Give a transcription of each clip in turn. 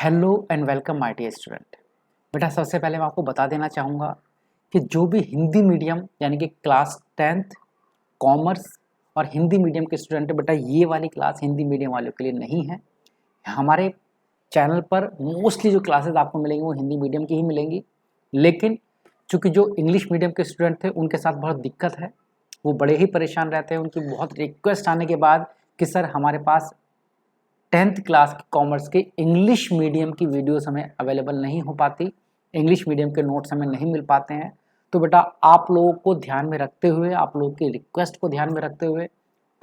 Hello and welcome my dear student. बेटा सबसे पहले मैं आपको बता देना चाहूँगा कि जो भी हिंदी मीडियम यानी कि क्लास 10th कॉमर्स और हिंदी मीडियम के स्टूडेंट है, बेटा ये वाली क्लास हिंदी मीडियम वालों के लिए नहीं है। हमारे चैनल पर मोस्टली जो क्लासेस आपको मिलेंगी वो हिंदी मीडियम की ही मिलेंगी, लेकिन चूँकि जो इंग्लिश मीडियम के स्टूडेंट थे उनके साथ बहुत दिक्कत है, वो बड़े ही परेशान रहते हैं। उनकी बहुत रिक्वेस्ट आने के बाद कि सर हमारे पास 10th क्लास की कॉमर्स के इंग्लिश मीडियम की वीडियोस हमें अवेलेबल नहीं हो पाती, इंग्लिश मीडियम के नोट्स हमें नहीं मिल पाते हैं। तो बेटा आप लोगों को ध्यान में रखते हुए, आप लोगों की रिक्वेस्ट को ध्यान में रखते हुए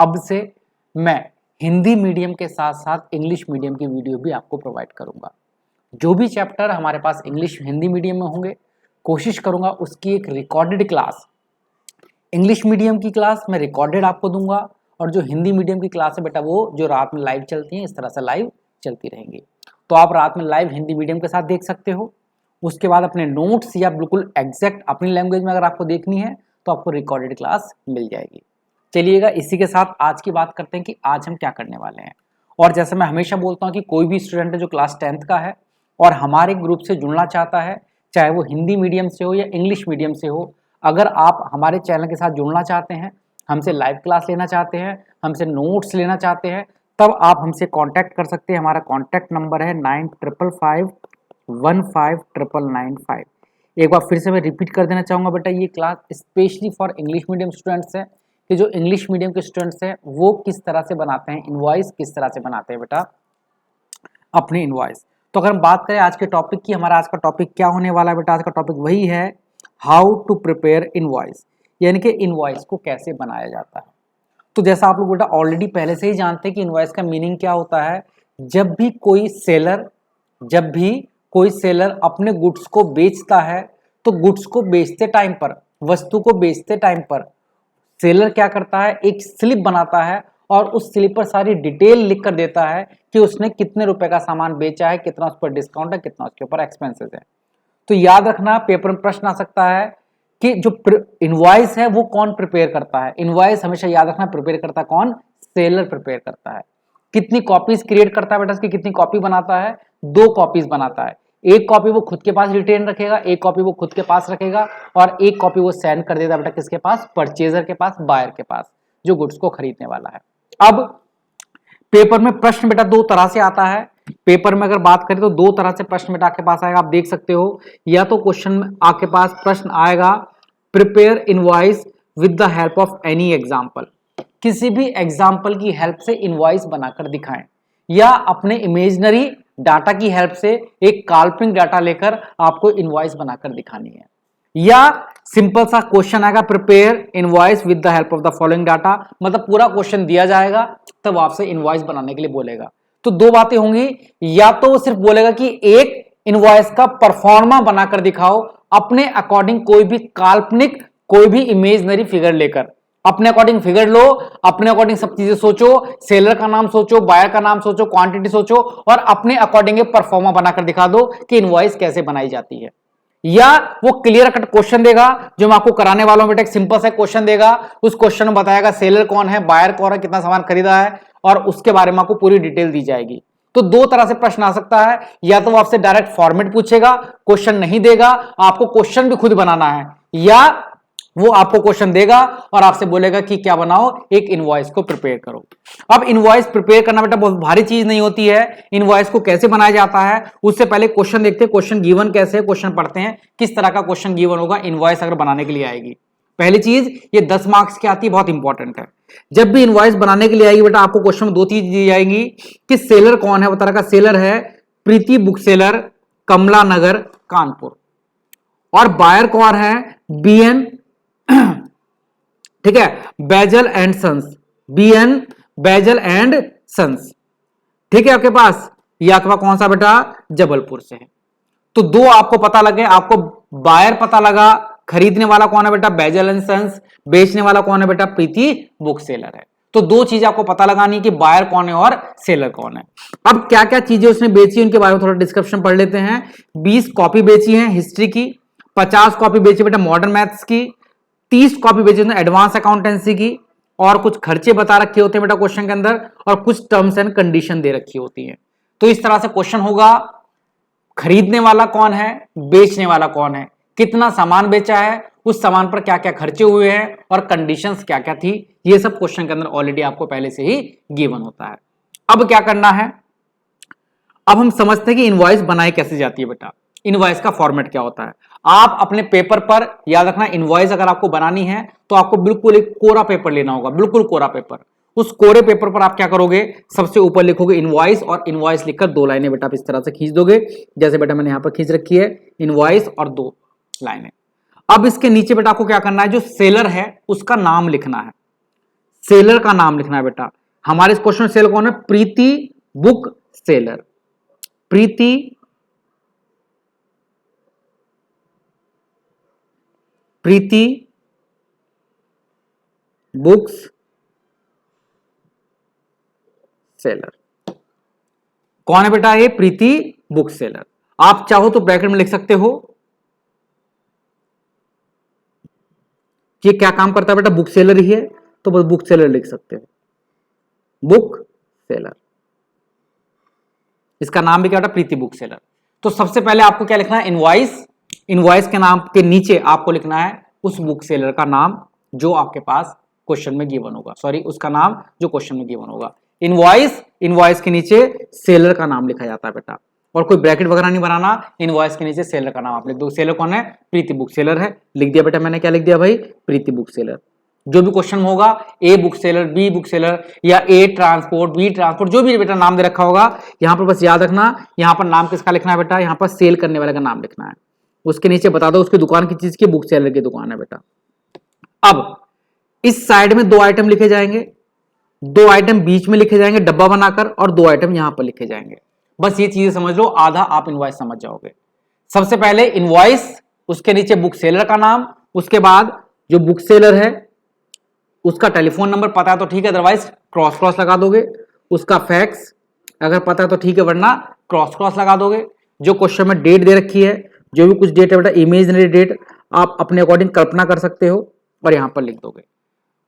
अब से मैं हिंदी मीडियम के साथ साथ इंग्लिश मीडियम की वीडियो भी आपको प्रोवाइड करूँगा। जो भी चैप्टर हमारे पास इंग्लिश हिंदी मीडियम में होंगे, कोशिश करूँगा उसकी एक रिकॉर्डेड क्लास, इंग्लिश मीडियम की क्लास मैं रिकॉर्डेड आपको दूंगा, और जो हिंदी मीडियम की क्लास है बेटा वो जो रात में लाइव चलती हैं, इस तरह से लाइव चलती रहेंगी। तो आप रात में लाइव हिंदी मीडियम के साथ देख सकते हो। उसके बाद अपने नोट्स या बिल्कुल एग्जैक्ट अपनी लैंग्वेज में अगर आपको देखनी है तो आपको रिकॉर्डेड क्लास मिल जाएगी। चलिएगा इसी के साथ आज की बात करते हैं कि आज हम क्या करने वाले हैं। और जैसे मैं हमेशा बोलता हूँ कि कोई भी स्टूडेंट है जो क्लास 10th का है और हमारे ग्रुप से जुड़ना चाहता है, चाहे वो हिंदी मीडियम से हो या इंग्लिश मीडियम से हो, अगर आप हमारे चैनल के साथ जुड़ना चाहते हैं, हमसे लाइव क्लास लेना चाहते हैं, हमसे नोट्स लेना चाहते हैं, तब आप हमसे कांटेक्ट कर सकते हैं। हमारा कांटेक्ट नंबर है 9555159995। एक बार फिर से मैं रिपीट कर देना चाहूँगा बेटा, ये class specially for English medium students है कि जो इंग्लिश मीडियम के स्टूडेंट्स हैं वो किस तरह से बनाते हैं इनवॉइस, किस तरह से बनाते हैं बेटा अपनी इनवॉइस। तो अगर हम बात करें आज के टॉपिक की, हमारा आज का टॉपिक क्या होने वाला है बेटा, आज का टॉपिक वही है हाउ टू प्रिपेयर इनवॉइस, यानी कि इनवॉइस को कैसे बनाया जाता है। तो जैसा आप लोग बेटा ऑलरेडी पहले से ही जानते हैं कि इनवॉइस का मीनिंग क्या होता है। जब भी कोई सेलर अपने गुड्स को बेचता है तो गुड्स को बेचते टाइम पर, वस्तु को बेचते टाइम पर सेलर क्या करता है, एक स्लिप बनाता है और उस स्लिप पर सारी डिटेल लिख कर देता है कि उसने कितने रुपए का सामान बेचा है, कितना उस पर डिस्काउंट है, कितना उसके ऊपर एक्सपेंसेस है। तो याद रखना, पेपर में प्रश्न आ सकता है कि जो इनवॉइस है वो कौन प्रिपेयर करता है। इनवॉइस हमेशा याद रखना प्रिपेयर करता है कौन, सेलर प्रिपेयर करता है। कितनी कॉपीज क्रिएट करता है बेटा, इसकी कितनी कॉपी बनाता है, 2 कॉपीज बनाता है। एक कॉपी वो खुद के पास रिटेन रखेगा, एक कॉपी वो खुद के पास रखेगा और एक कॉपी वो सेंड कर देता है बेटा किसके पास, परचेजर के पास, बायर के पास, जो गुड्स को खरीदने वाला है। अब पेपर में प्रश्न बेटा 2 तरह से आता है। पेपर में अगर बात करें तो 2 तरह से प्रश्न बेटा आपके पास आएगा, आप देख सकते हो। या तो क्वेश्चन में आपके पास प्रश्न आएगा prepare invoice with the help of any example, किसी भी एग्जाम्पल की हेल्प से इनवॉइस बनाकर दिखाएं, या अपने इमेजिनरी डाटा की हेल्प से एक काल्पनिक डाटा लेकर आपको इनवॉइस बनाकर दिखानी है। या सिंपल सा क्वेश्चन आएगा prepare invoice with the help of the following data, मतलब पूरा क्वेश्चन दिया जाएगा तब आपसे इनवॉइस बनाने के लिए बोलेगा। तो 2 बातें होंगी, या तो वो सिर्फ बोलेगा कि एक इनवॉइस का परफॉर्मा बनाकर दिखाओ अपने अकॉर्डिंग, कोई भी काल्पनिक, कोई भी इमेजिनरी फिगर लेकर, अपने अकॉर्डिंग फिगर लो, अपने अकॉर्डिंग सब चीजें सोचो, सेलर का नाम सोचो, बायर का नाम सोचो, क्वांटिटी सोचो और अपने अकॉर्डिंग परफॉर्मा बनाकर दिखा दो कि इनवॉइस कैसे बनाई जाती है। या वो क्लियर कट क्वेश्चन देगा, जो मैं आपको कराने वाला हूं बेटा, एक सिंपल सा क्वेश्चन देगा, उस क्वेश्चन में बताएगा सेलर कौन है, बायर कौन है, कितना सामान खरीदा है, और उसके बारे में आपको पूरी डिटेल दी जाएगी। तो 2 तरह से प्रश्न आ सकता है, या तो वो आपसे डायरेक्ट फॉर्मेट पूछेगा, क्वेश्चन नहीं देगा, आपको क्वेश्चन भी खुद बनाना है, या वो आपको क्वेश्चन देगा और आपसे बोलेगा कि क्या बनाओ, एक इनवॉइस को प्रिपेयर करो। अब इनवॉइस प्रिपेयर करना बेटा बहुत भारी चीज नहीं होती है। इनवॉइस को कैसे बनाया जाता है उससे पहले क्वेश्चन देखते हैं, क्वेश्चन गिवन कैसे है, क्वेश्चन पढ़ते हैं किस तरह का क्वेश्चन गिवन होगा इनवॉइस अगर बनाने के लिए आएगी। पहली चीज, ये 10 मार्क्स की आती है, बहुत इंपॉर्टेंट है। जब भी इनवॉइस बनाने के लिए आएगी बेटा आपको क्वेश्चन में 2 चीज दी जाएंगी कि सेलर कौन है, वो तरह का सेलर है प्रीति बुक सेलर, कमला नगर, कानपुर, और बायर कौन है, BN, ठीक है, Baijal and sons, BN Baijal and sons, ठीक है आपके पास। ये आपके पास कौन सा बेटा, जबलपुर से है। तो 2 आपको पता लगे, आपको बायर पता लगा, खरीदने वाला कौन है बेटा, बेजल एंड सन्स, बेचने वाला कौन है बेटा, प्रीति बुक सेलर है। तो 2 चीज आपको पता लगानी कि बायर कौन है और सेलर कौन है। अब क्या क्या चीजें उसने बेची उनके बारे में थोड़ा डिस्क्रिप्शन पढ़ लेते हैं। 20 कॉपी बेची है हिस्ट्री की, 50 कॉपी बेची बेटा मॉडर्न मैथ्स की, 30 कॉपी बेची उसने एडवांस अकाउंटेंसी की, और कुछ खर्चे बता रखे होते हैं बेटा क्वेश्चन के अंदर, और कुछ टर्म्स एंड कंडीशन दे रखी होती है। तो इस तरह से क्वेश्चन होगा, खरीदने वाला कौन है, बेचने वाला कौन है, कितना सामान बेचा है, उस सामान पर क्या क्या खर्चे हुए हैं और कंडीशंस क्या क्या थी, ये सब क्वेश्चन के अंदर ऑलरेडी आपको पहले से ही गिवन होता है। अब क्या करना है, अब हम समझते हैं कि इनवॉइस बनाई कैसे जाती है बेटा। इनवॉइस का फॉर्मेट क्या होता है, आप अपने पेपर पर याद रखना, इनवॉइस अगर आपको बनानी है तो आपको बिल्कुल एक कोरा पेपर लेना होगा, बिल्कुल कोरा पेपर। उस कोरे पेपर पर आप क्या करोगे, सबसे ऊपर लिखोगे इनवॉइस, और इनवॉइस लिखकर दो लाइनें बेटा आप इस तरह से खींच दोगे, जैसे बेटा मैंने यहां पर खींच रखी है इनवॉइस और दो लाइनें। अब इसके नीचे बेटा आपको क्या करना है, जो सेलर है उसका नाम लिखना है, सेलर का नाम लिखना है बेटा। हमारे इस क्वेश्चन में सेलर कौन है, प्रीति बुक सेलर, प्रीति बुक्स सेलर। कौन है बेटा ये, प्रीति बुक सेलर। आप चाहो तो ब्रैकेट में लिख सकते हो कि क्या काम करता है बेटा, बुक सेलर ही है, तो बस बुक सेलर लिख सकते हो, बुक सेलर। इसका नाम भी क्या बेटा, प्रीति बुक सेलर। तो सबसे पहले आपको क्या लिखना है, इनवॉइस, इनवॉइस के नाम के नीचे आपको लिखना है उस बुक सेलर का नाम जो आपके पास क्वेश्चन में गिवन होगा, सॉरी उसका नाम जो क्वेश्चन में गिवन होगा। इनवॉइस, इनवॉइस के नीचे सेलर का नाम लिखा जाता है बेटा, और कोई ब्रैकेट वगैरह नहीं बनाना, इनवॉइस के नीचे सेलर का नाम आप लिख दो। सेलर कौन है, प्रीति बुक सेलर है, लिख दिया बेटा मैंने, क्या लिख दिया भाई, प्रीति बुक सेलर। जो भी क्वेश्चन होगा, A book seller, B book seller, या ए ट्रांसपोर्ट, बी ट्रांसपोर्ट, जो भी बेटा नाम दे रखा होगा, यहां पर बस याद रखना, यहां पर नाम किसका लिखना है बेटा, यहां पर सेल करने वाले का नाम लिखना है। उसके नीचे बता दो उसकी दुकान की चीज की, बुक सेलर की दुकान है बेटा। अब इस साइड में दो आइटम लिखे जाएंगे, दो आइटम बीच में लिखे जाएंगे डब्बा बनाकर, और दो आइटम यहां पर लिखे जाएंगे। बस ये चीजें समझ लो, आधा आप इनवॉइस समझ जाओगे। सबसे पहले इनवॉइस, उसके नीचे बुक सेलर का नाम, उसके बाद जो बुक सेलर है उसका टेलीफोन नंबर पता है तो ठीक है, अदरवाइज क्रॉस क्रॉस लगा दोगे। उसका फैक्स अगर पता है तो ठीक है, वरना क्रॉस क्रॉस लगा दोगे। जो क्वेश्चन में डेट दे रखी है, जो भी कुछ डेट है बेटा, इमेजिनरी डेट आप अपने अकॉर्डिंग कल्पना कर सकते हो और यहां पर लिख दोगे।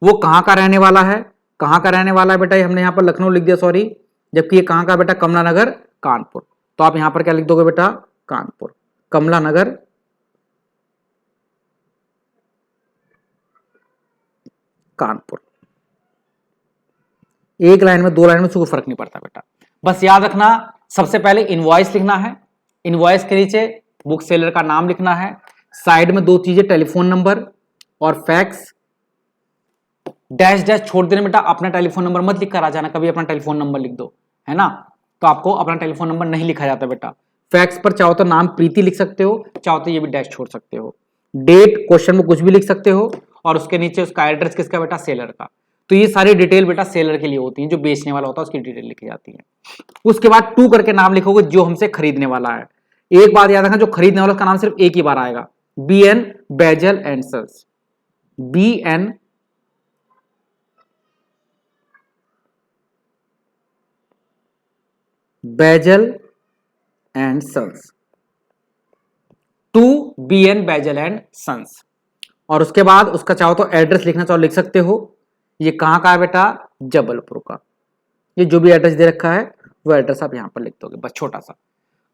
वो कहां का रहने वाला है, कहां का रहने वाला है बेटा, हमने यहां पर लखनऊ लिख दिया सॉरी, जबकि ये कहां का बेटा, कमला नगर कानपुर। तो आप यहां पर क्या लिख दोगे बेटा, कानपुर, कमला नगर कानपुर। एक लाइन में, दो लाइन में कोई फर्क नहीं पड़ता बेटा। बस याद रखना, सबसे पहले इनवॉइस लिखना है, इनवॉइस के नीचे बुक सेलर का नाम लिखना है, साइड में दो चीजें, टेलीफोन नंबर और फैक्स। डैश डैश छोड़ देना बेटा, अपना टेलीफोन नंबर मत लिख कर आ जाना, कभी अपना टेलीफोन नंबर लिख दो, है ना, तो आपको अपना टेलीफोन नंबर नहीं लिखा जाता बेटा। फैक्स पर चाहो तो नाम प्रीति लिख सकते हो, चाहो तो ये भी डैश छोड़ सकते हो। डेट क्वेश्चन में कुछ भी लिख सकते हो, और उसके नीचे उसका एड्रेस किसका बेटा, सेलर का। तो ये सारी डिटेल बेटा सेलर के लिए होती है, जो बेचने वाला होता है उसकी डिटेल लिखी जाती है। उसके बाद टू करके नाम लिखोगे जो हमसे खरीदने वाला है। एक बात याद रखना, जो खरीदने वाला उसका नाम सिर्फ एक ही बार आएगा, BN Baijal and sons, BN Baijal and sons, to BN Baijal and sons. और उसके बाद उसका चाहो तो एड्रेस लिखना चाहो लिख सकते हो, ये कहां का है बेटा, जबलपुर का। ये जो भी एड्रेस दे रखा है वो एड्रेस आप यहां पर लिख दोगे, बस छोटा सा,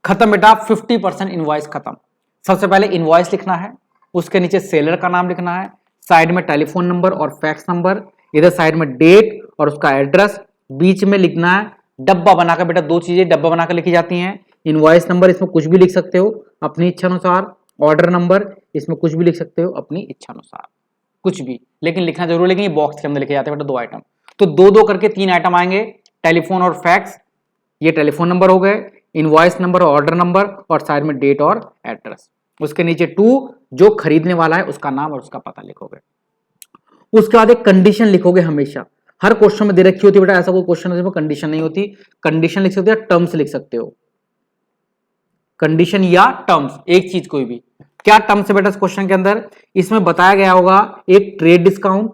खत्म बेटा। 50% इनवॉइस खत्म। सबसे पहले इनवॉइस लिखना है, उसके नीचे सेलर का नाम लिखना है, साइड में टेलीफोन नंबर और फैक्स नंबर, इधर साइड में डेट और उसका एड्रेस, बीच में लिखना है डब्बा बनाकर बेटा, दो चीजें डब्बा बनाकर लिखी जाती हैं, इनवॉइस नंबर इसमें कुछ भी लिख सकते हो अपनी इच्छा अनुसार, ऑर्डर नंबर इसमें कुछ भी लिख सकते हो अपनी इच्छा अनुसार, कुछ भी, लेकिन लिखना जरूर, लेकिन ये बॉक्स के अंदर लिखे जाते हैं बेटा दो आइटम। तो दो दो करके तीन आइटम आएंगे, टेलीफोन और फैक्स, ये टेलीफोन नंबर हो गए, इनवॉइस नंबर और ऑर्डर नंबर, और साइड में डेट और एड्रेस। उसके नीचे टू, जो खरीदने वाला है उसका नाम और उसका पता लिखोगे। उसके बाद एक कंडीशन लिखोगे, हमेशा हर क्वेश्चन में दे रखी होती है बेटा, ऐसा कोई क्वेश्चन है जिसमें कंडीशन नहीं होती, कंडीशन लिख सकते हो, टर्म्स लिख सकते हो, कंडीशन या टर्म्स, एक चीज कोई भी। क्या टर्म्स है बेटा इस क्वेश्चन के अंदर, इसमें बताया गया होगा एक ट्रेड डिस्काउंट,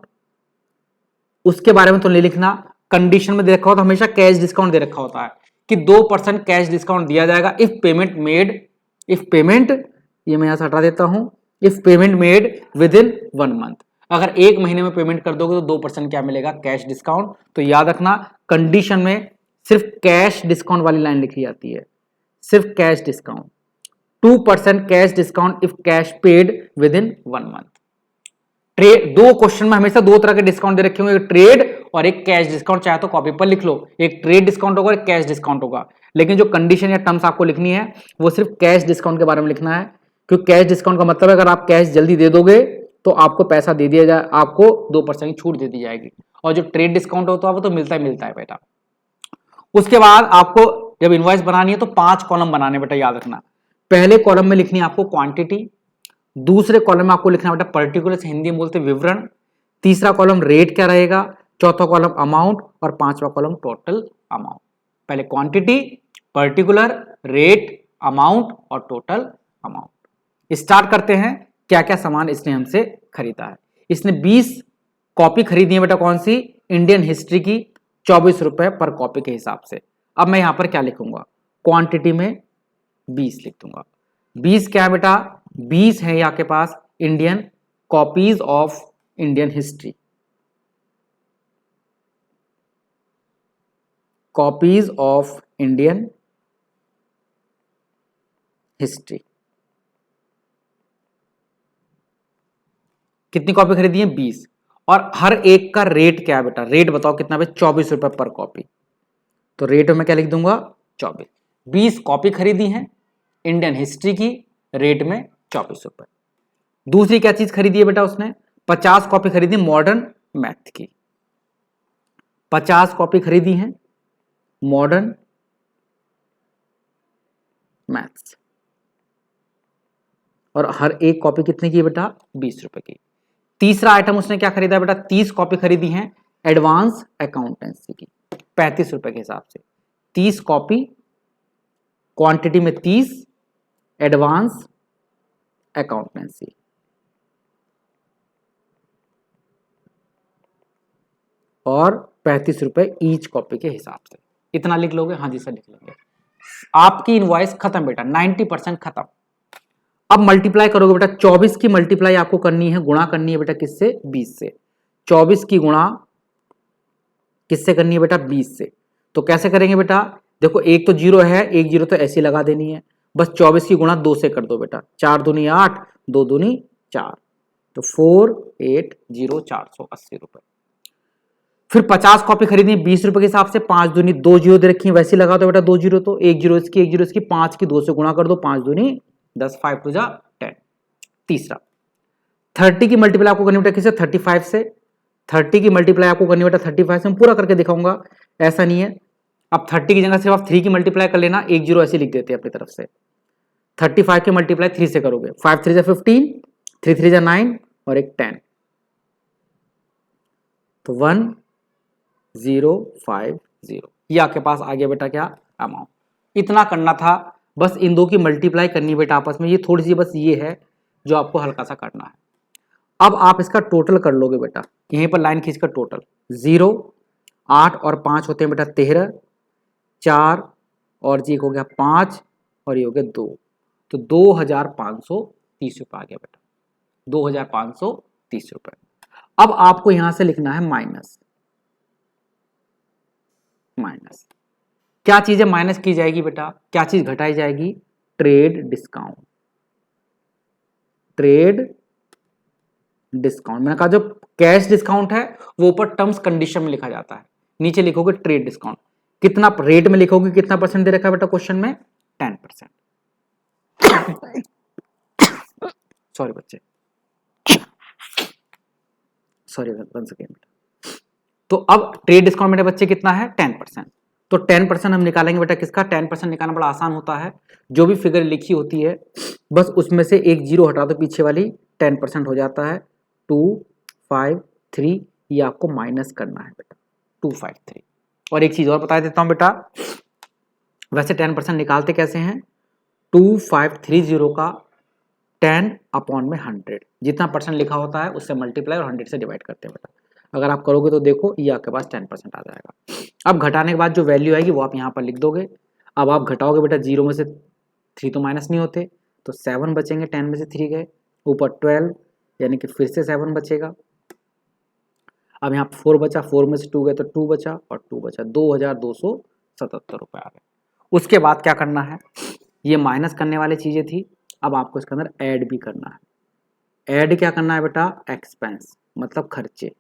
उसके बारे में तो नहीं लिखना। कंडीशन में दे रखा होता है हमेशा कैश डिस्काउंट दे रखा होता है कि 2% कैश डिस्काउंट दिया जाएगा if payment made, if payment, ये मैं यहां से हटा देता हूं, if payment made with in 1 month, अगर एक महीने में पेमेंट कर दोगे तो 2% क्या मिलेगा, कैश डिस्काउंट। तो याद रखना, कंडीशन में सिर्फ कैश डिस्काउंट वाली लाइन लिखी जाती है, सिर्फ cash discount. 2% cash discount if cash paid with in 1 month. Trade, दो क्वेश्चन में हमेशा दो तरह के डिस्काउंट दे रखे होंगे, एक ट्रेड और एक कैश डिस्काउंट। चाहे तो कॉपी पर लिख लो, एक ट्रेड डिस्काउंट होगा, एक कैश डिस्काउंट होगा। लेकिन जो कंडीशन या टर्म्स आपको लिखनी है वो सिर्फ कैश डिस्काउंट के बारे में लिखना है, क्योंकि कैश डिस्काउंट का मतलब है अगर आप कैश जल्दी दे दोगे तो आपको पैसा दे दिया जाए, आपको 2% की छूट दे दी जाएगी। और जो ट्रेड डिस्काउंट होता है वो तो मिलता ही मिलता है बेटा। उसके बाद आपको जब इनवॉइस बनानी है तो 5 कॉलम बनाने बेटा, याद रखना। पहले कॉलम में लिखनी है आपको क्वांटिटी, दूसरे कॉलम में आपको लिखना है बेटा पर्टिकुलर्स, हिंदी में बोलते विवरण, तीसरा कॉलम रेट क्या रहेगा, चौथा कॉलम अमाउंट और पांचवा कॉलम टोटल अमाउंट। पहले क्वांटिटी, पर्टिकुलर, रेट, अमाउंट और टोटल अमाउंट। स्टार्ट करते हैं। क्या क्या सामान इसने हमसे खरीदा है। इसने 20 कॉपी खरीदी है बेटा, कौन सी, इंडियन हिस्ट्री की, 24 रुपए पर कॉपी के हिसाब से। अब मैं यहां पर क्या लिखूंगा, क्वांटिटी में 20 लिख दूंगा। 20 क्या है बेटा, 20 है आपके पास Indian copies of Indian history, copies of Indian history. कितनी कॉपी खरीदी है, 20। और हर एक का रेट क्या है बेटा, रेट बताओ कितना है, 24 रुपए पर कॉपी। तो रेट में क्या लिख दूंगा, 24। 20 कॉपी खरीदी है इंडियन हिस्ट्री की, रेट में 24 रुपए। दूसरी क्या चीज खरीदी है बेटा उसने, 50 कॉपी खरीदी मॉडर्न मैथ की, 50 कॉपी खरीदी है मॉडर्न मैथ्स। और हर एक कॉपी कितने की बेटा, 20 रुपए की। तीसरा आइटम उसने क्या खरीदा बेटा, 30 कॉपी खरीदी है एडवांस अकाउंटेंसी की, 35 रुपए के हिसाब से। 30 कॉपी, क्वांटिटी में 30, एडवांस अकाउंटेंसी। और 35 रुपए ईच कॉपी के हिसाब से। इतना लिख लोगे, हाँ जी सर लिख लेंगे। आपकी इनवॉइस खत्म बेटा, 90% खत्म। अब मल्टीप्लाई करोगे बेटा, 24 की मल्टीप्लाई आपको करनी है, गुणा करनी है बेटा किससे, 20 से। 24 की गुणा किससे करनी है बेटा, 20 से। तो कैसे करेंगे बेटा, देखो एक तो जीरो है, एक जीरो तो ऐसी लगा देनी है, बस 24 की गुणा 2 से कर दो बेटा, 4 दूनी 8, 2 दूनी 4, तो 4804, 480 रुपए। फिर 50 कॉपी खरीदनी 20 रुपए के हिसाब से, 5 दूनी 2 जीरो दे रखी है, वैसे लगा दो बेटा 2 जीरो, तो एक जीरो इसकी, एक जीरो इसकी, 5 की 2 से गुणा कर दो, 5 दूनी 10, 5 टू जा 10। तीसरा 30 की मल्टीप्लाई आपको करनी बेटा किससे, 35 से। 30 की मल्टीप्लाई आपको करनी बेटा 35 से, मैं पूरा करके दिखाऊंगा, ऐसा नहीं है। अब 30 की जगह सिर्फ आप 3 की मल्टीप्लाई कर लेना, एक जीरो ऐसे लिख देते हैं अपनी तरफ से। 35 की मल्टीप्लाई 3 से करोगे, 5 3 जा 15, 3 3 जा 9 और एक 10, तो 1050। ये आपके पास आ गया बेटा क्या, अमाउंट। इतना करना था, बस इन दो की मल्टीप्लाई करनी बेटा आपस में, ये थोड़ी सी बस ये है जो आपको हल्का सा करना है। अब आप इसका टोटल कर लोगे बेटा, यहीं पर लाइन खींचकर टोटल, 0, 8 और 5 होते हैं बेटा 13, 4 और जी हो गया 5 और ये हो गया 2, तो 2530 रुपये आ गया बेटा, 2530 रुपये। अब आपको यहां से लिखना है माइनस, माइनस क्या चीज है माइनस की जाएगी बेटा, क्या चीज घटाई जाएगी, ट्रेड डिस्काउंट। ट्रेड डिस्काउंट, मैंने कहा जो कैश डिस्काउंट है वो ऊपर टर्म्स कंडीशन में लिखा जाता है, नीचे लिखोगे ट्रेड डिस्काउंट। कितना रेट में लिखोगे, कितना परसेंट दे रखा है बेटा क्वेश्चन में, 10%। सॉरी बच्चे, सॉरी 1 सेकेंड। तो अब ट्रेड डिस्काउंट मेरे बच्चे कितना है, 10%। तो 10% हम निकालेंगे बेटा किसका, 10% निकालना बड़ा आसान होता है, जो भी फिगर लिखी होती है बस उसमें से एक जीरो हटा दो पीछे वाली, 10% हो जाता है 253। ये आपको माइनस करना है बेटा 253। और एक चीज और बता देता हूं बेटा, वैसे 10% निकालते कैसे हैं, 2530 का 10/100, जितना परसेंट लिखा होता है उससे मल्टीप्लाई और 100 से डिवाइड करते हैं बेटा। अगर आप करोगे तो देखो ये आपके पास 10% आ जाएगा। अब घटाने के बाद जो वैल्यू आएगी वो आप यहाँ पर लिख दोगे। अब आप घटाओगे बेटा, 0 में से 3 तो माइनस नहीं होते, तो 7 बचेंगे, 10 में से 3 गए, ऊपर 12 यानी कि फिर से 7 बचेगा। अब यहाँ 4 बचा, 4 में से 2 गए तो 2 बचा और 2 बचा, 2277 रुपये आ गए। उसके बाद क्या करना है, ये माइनस करने वाली चीज़ें थी। अब आपको इसके अंदर ऐड भी करना है। ऐड क्या करना है बेटा? एक्सपेंस, मतलब खर्चे।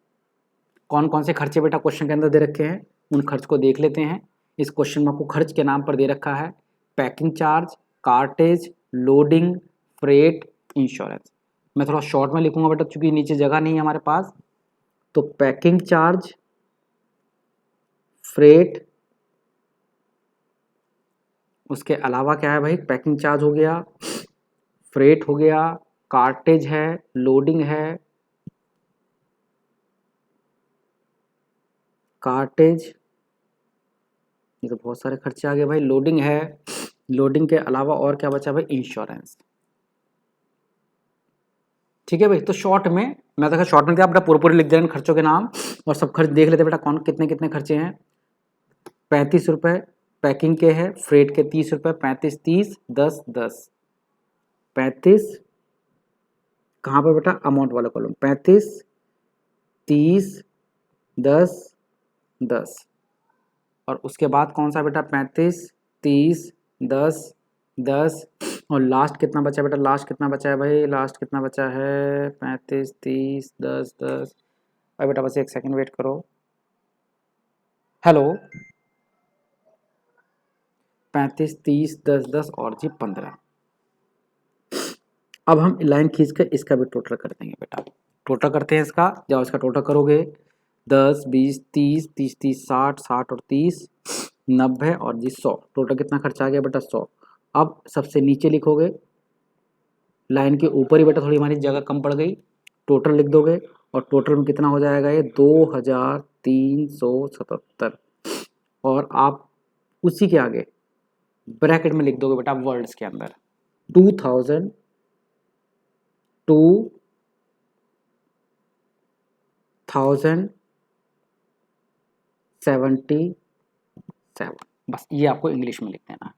कौन कौन से खर्चे बेटा क्वेश्चन के अंदर दे रखे हैं, उन खर्च को देख लेते हैं। इस क्वेश्चन में आपको खर्च के नाम पर दे रखा है packing charge, cartage, loading, freight, insurance. मैं थोड़ा शॉर्ट में लिखूंगा बेटा क्योंकि नीचे जगह नहीं है हमारे पास। तो पैकिंग चार्ज, फ्रेट, उसके अलावा क्या है भाई? पैकिंग चार्ज हो गया, फ्रेट हो गया, कार्टेज है, लोडिंग है, कार्टेज, ये तो बहुत सारे खर्चे आ गए भाई। लोडिंग है, लोडिंग के अलावा और क्या बचा भाई? इंश्योरेंस। ठीक है भाई। तो शॉर्ट में मैं देखा शॉर्ट में क्या बेटा पूरे पूरे लिख दे रहे हैं खर्चों के नाम और सब खर्च देख लेते बेटा कौन कितने कितने खर्चे हैं। 35 रुपये पैकिंग के हैं, फ्रेट के 30 रुपये, 35 30 10 10, 35 कहाँ पर बेटा? अमाउंट वाला कॉलम, 35 30 10 10। और उसके बाद कौन सा बेटा? 35 30 10 10। और लास्ट कितना बचा बेटा? लास्ट कितना बचा है भाई? लास्ट कितना बचा है? 35 30 10 10। अरे बेटा बस एक सेकंड वेट करो। हेलो, 35 30 10 10 और जी 15। अब हम लाइन खींच कर इसका भी टोटल कर देंगे बेटा। टोटल करते हैं इसका। जब इसका टोटल करोगे 10 20 30 30 30 60 60 और 30 90 और जी 100। टोटल कितना खर्चा आ गया बेटा? 100। अब सबसे नीचे लिखोगे, लाइन के ऊपर ही बेटा थोड़ी हमारी जगह कम पड़ गई, टोटल लिख दोगे और टोटल में कितना हो जाएगा? ये 2377। और आप उसी के आगे ब्रैकेट में लिख दोगे बेटा वर्ड्स के अंदर 2000 2077। बस ये आपको इंग्लिश में लिख देना है।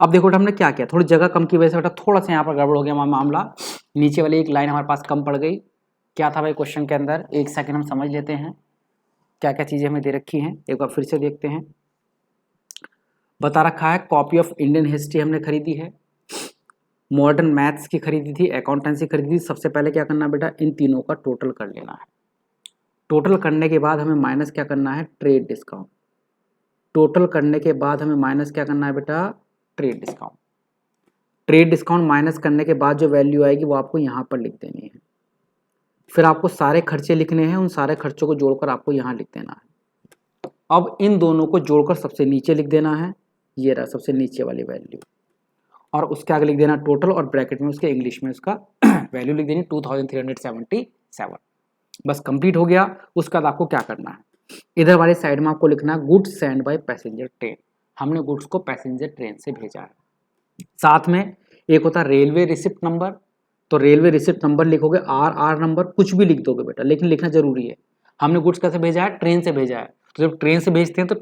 अब देखो बेटा हमने क्या किया, थोड़ी जगह कम की वजह से बेटा थोड़ा सा यहाँ पर गड़बड़ हो गया मामला। नीचे वाली एक लाइन हमारे पास कम पड़ गई। क्या था भाई क्वेश्चन के अंदर? एक सेकंड हम समझ लेते हैं क्या क्या चीज़ें हमें दे रखी हैं, एक बार फिर से देखते हैं। बता रखा है कॉपी ऑफ इंडियन हिस्ट्री हमने खरीदी है, मॉडर्न मैथ्स की खरीदी थी, अकाउंटेंसी खरीदी थी। सबसे पहले क्या करना बेटा? इन तीनों का टोटल कर लेना है। टोटल करने के बाद हमें माइनस क्या करना है? Trade discount. टोटल करने के बाद हमें माइनस क्या करना है बेटा? Trade discount. Trade discount minus करने के बाद जो वैल्यू आएगी वो आपको यहाँ पर लिख देनी है। फिर आपको सारे खर्चे लिखने हैं, उन सारे खर्चों को जोड़कर आपको यहाँ लिख देना है। अब इन दोनों को जोड़कर सबसे नीचे लिख देना है, ये रहा सबसे नीचे वाली वैल्यू। और उसके आगे लिख देना टोटल और ब्रैकेट में उसके इंग्लिश में उसका वैल्यू लिख देनी 2377। बस कंप्लीट हो गया। उसके बाद आपको क्या करना है? इधर वाली साइड में आपको लिखना है goods send by passenger train. हमने गुड्स को पैसेंजर ट्रेन से भेजा है। साथ में एक होता है रेलवे रिसिप्ट नंबर, तो रेलवे रिसिप्ट नंबर लिखोगे, आर नंबर कुछ भी लिख दोगे बेटा, लेकिन लिखना जरूरी है। हमने गुड्स कैसे भेजा है? ट्रेन से भेजा है। तो जब ट्रेन से भेजते हैं तो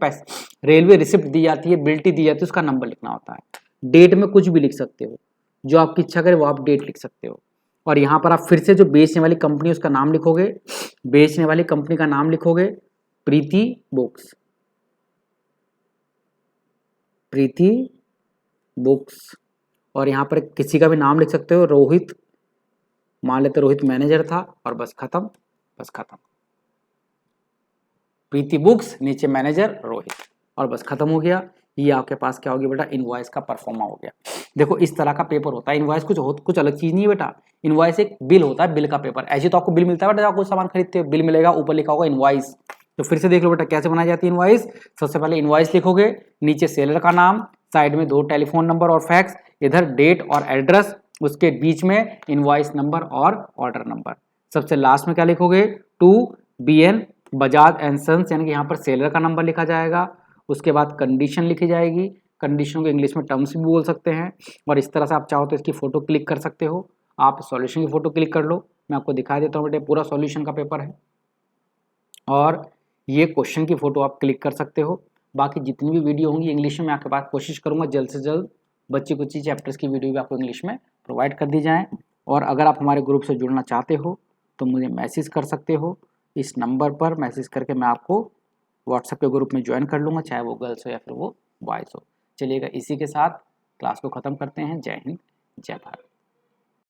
रेलवे रिसिप्ट दी जाती है, बिल्टी दी जाती है, उसका नंबर लिखना होता है। डेट में कुछ भी लिख सकते हो, जो आपकी इच्छा करे वो आप डेट लिख सकते हो। और यहाँ पर आप फिर से जो बेचने वाली कंपनी उसका नाम लिखोगे, बेचने वाली कंपनी का नाम लिखोगे प्रीति बुक्स, प्रीति बुक्स। और यहाँ पर किसी का भी नाम लिख सकते हो, रोहित, मान लेते रोहित मैनेजर था, और बस खत्म, बस खत्म। प्रीति बुक्स, नीचे मैनेजर रोहित, और बस खत्म हो गया। ये आपके पास क्या हो गया बेटा? इनवॉइस का परफॉर्मा हो गया। देखो इस तरह का पेपर होता है। इनवॉइस कुछ अलग चीज नहीं है बेटा। इनवॉइस एक बिल होता है, बिल का पेपर। ऐसे तो आपको बिल मिलता है बेटा, आपको सामान खरीदते हो बिल मिलेगा, ऊपर लिखा होगा इनवॉइस। तो फिर से देख लो बेटा कैसे बनाई जाती है इनवॉइस। सबसे पहले इनवॉइस लिखोगे, नीचे सेलर का नाम, साइड में 2 टेलीफोन नंबर और फैक्स, इधर डेट और एड्रेस, उसके बीच में इनवॉइस नंबर और ऑर्डर नंबर। सबसे लास्ट में क्या लिखोगे? To BN Bajaj and sons, यानी कि यहाँ पर सेलर का नंबर लिखा जाएगा। उसके बाद कंडीशन लिखी जाएगी। कंडीशन को इंग्लिश में टर्म्स भी बोल सकते हैं। और इस तरह से आप चाहो तो इसकी फोटो क्लिक कर सकते हो। आप सॉल्यूशन की फोटो क्लिक कर लो, मैं आपको दिखा देता हूँ बेटे, पूरा सॉल्यूशन का पेपर है। और ये क्वेश्चन की फोटो आप क्लिक कर सकते हो। बाकी जितनी भी वीडियो होंगी इंग्लिश में मैं आपके पास कोशिश करूँगा जल्द से जल्द बच्ची कुछ चैप्टर्स की वीडियो भी आपको इंग्लिश में प्रोवाइड कर दी जाए। और अगर आप हमारे ग्रुप से जुड़ना चाहते हो तो मुझे मैसेज कर सकते हो, इस नंबर पर मैसेज करके मैं आपको व्हाट्सएप के ग्रुप में ज्वाइन कर लूँगा, चाहे वो गर्ल्स हो या फिर वो बॉयज़ हो। चलिएगा, इसी के साथ क्लास को खत्म करते हैं। जय हिंद, जय भारत।